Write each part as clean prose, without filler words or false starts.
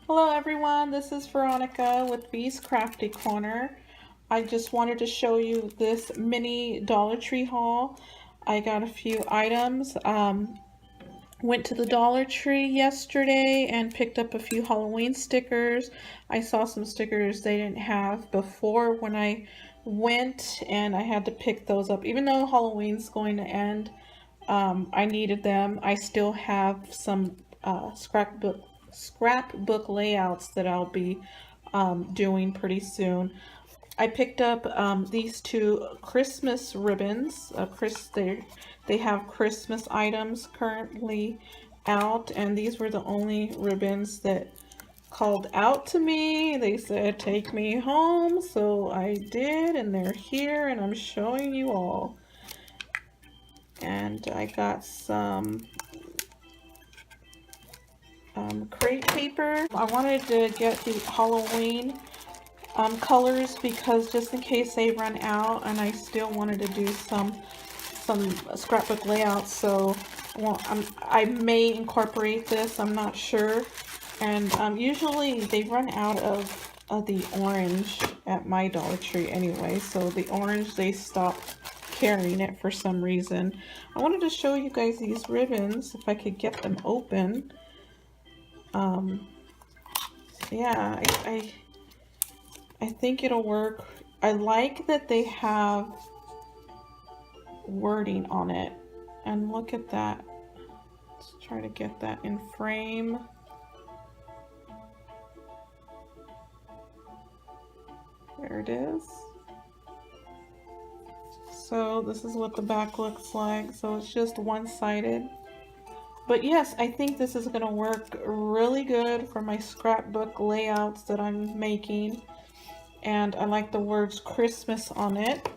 Hello everyone, this is Veronica with V's Crafty Corner. I just wanted to show you this mini Dollar Tree haul. I got a few items. Went to the Dollar Tree yesterday and picked up a few Halloween stickers. I saw some stickers they didn't have before when I went, and I had to pick those up. Even though Halloween's going to end, I needed them. I still have some scrapbook layouts that I'll be doing pretty soon. I picked up these two Christmas ribbons. They have Christmas items currently out, and these were the only ribbons that called out to me. They said, "Take me home," so I did, and they're here, and I'm showing you all. And I got some crepe paper. I wanted to get the Halloween colors because just in case they run out, and I still wanted to do some scrapbook layouts, so I may incorporate this, I'm not sure. And usually they run out of the orange at my Dollar Tree anyway, so the orange, they stopped carrying it for some reason. I wanted to show you guys these ribbons if I could get them open. Yeah, I think it'll work. I like that they have wording on it, and look at that. Let's try to get that in frame. There it is. So this is what the back looks like. So it's just one-sided. But yes, I think this is gonna work really good for my scrapbook layouts that I'm making. And I like the words Christmas on it.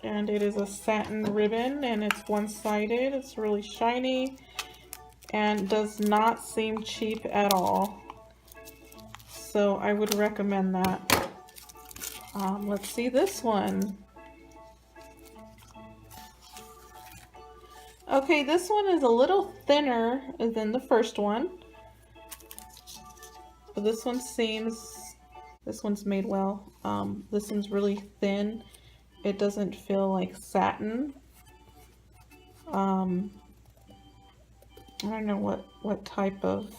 And it is a satin ribbon, and it's one-sided. It's really shiny and does not seem cheap at all. So I would recommend that. Let's see this one. Okay, this one is a little thinner than the first one. But this one's made well. This one's really thin. It doesn't feel like satin. I don't know what type of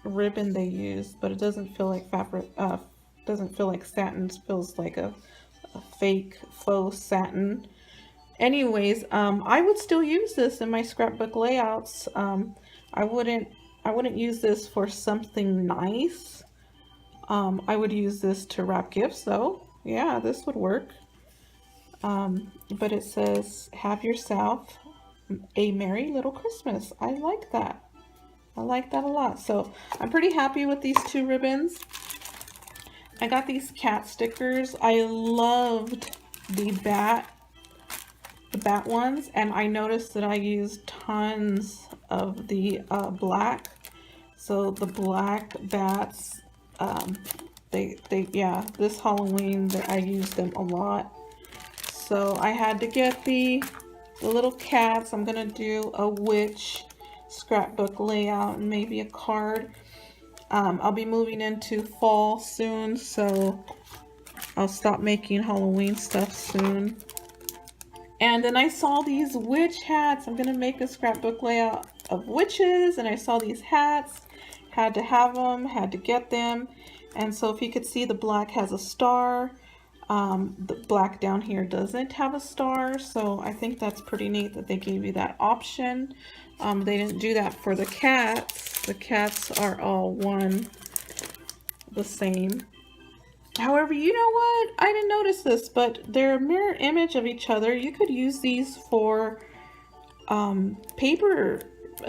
ribbon they use, but it doesn't feel like fabric. Doesn't feel like satin. It feels like a fake faux satin. Anyways, I would still use this in my scrapbook layouts. I wouldn't use this for something nice. I would use this to wrap gifts though. Yeah, this would work. But it says, "Have yourself a merry little Christmas." I like that. I like that a lot. So I'm pretty happy with these two ribbons. I got these cat stickers. I loved the bat ones, and I noticed that I used tons of the black. So the black bats, yeah, this Halloween that I used them a lot. So I had to get the little cats. I'm gonna do a witch scrapbook layout and maybe a card. I'll be moving into fall soon, so I'll stop making Halloween stuff soon. And then I saw these witch hats. I'm gonna make a scrapbook layout of witches, and I saw these hats. Had to have them, had to get them. And so if you could see, the black has a star. The black down here doesn't have a star, so I think that's pretty neat that they gave you that option. They didn't do that for the cats. The cats are all the same. However, you know what? I didn't notice this, but they're a mirror image of each other. You could use these for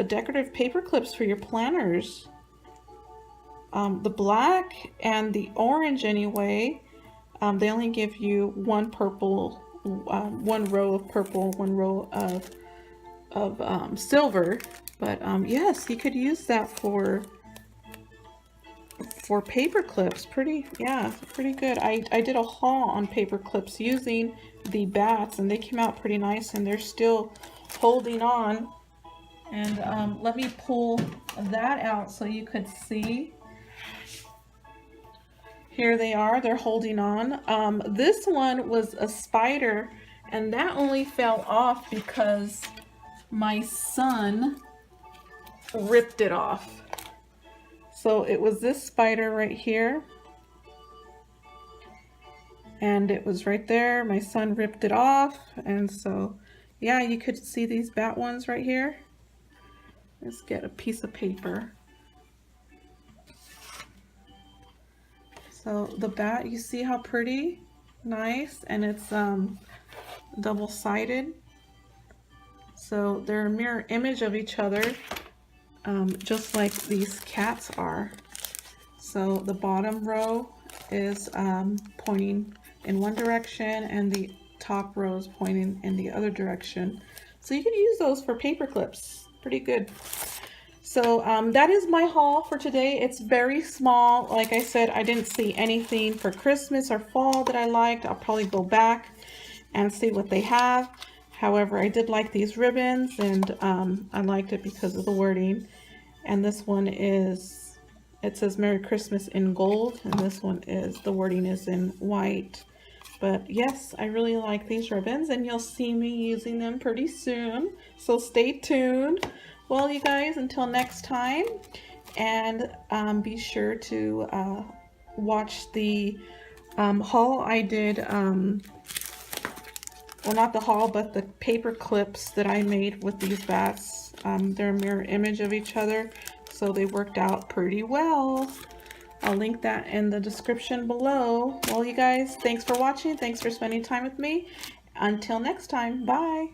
decorative paper clips for your planners. The black and the orange anyway, they only give you one purple, one row of purple, one row of silver. But yes, you could use that for paper clips. Pretty good. I did a haul on paper clips using the bats, and they came out pretty nice, and they're still holding on. And let me pull that out so you could see. Here they are, they're holding on. This one was a spider, and that only fell off because my son ripped it off. So it was this spider right here, and it was right there. My son ripped it off, and so yeah, you could see these bat ones right here. Let's get a piece of paper. So the bat, you see how pretty? Nice, and it's double-sided. So they're a mirror image of each other, just like these cats are. So the bottom row is pointing in one direction, and the top row is pointing in the other direction. So you can use those for paper clips. Pretty good. So that is my haul for today. It's very small. Like I said, I didn't see anything for Christmas or fall that I liked. I'll probably go back and see what they have. However, I did like these ribbons, and I liked it because of the wording. And this one is, it says Merry Christmas in gold, and this one is, the wording is in white. But yes, I really like these ribbons, and you'll see me using them pretty soon. So stay tuned. Well, you guys, until next time, and be sure to watch the haul I did. Well, not the haul, but the paper clips that I made with these bats. They're a mirror image of each other, so they worked out pretty well. I'll link that in the description below. Well, you guys, thanks for watching. Thanks for spending time with me. Until next time, bye.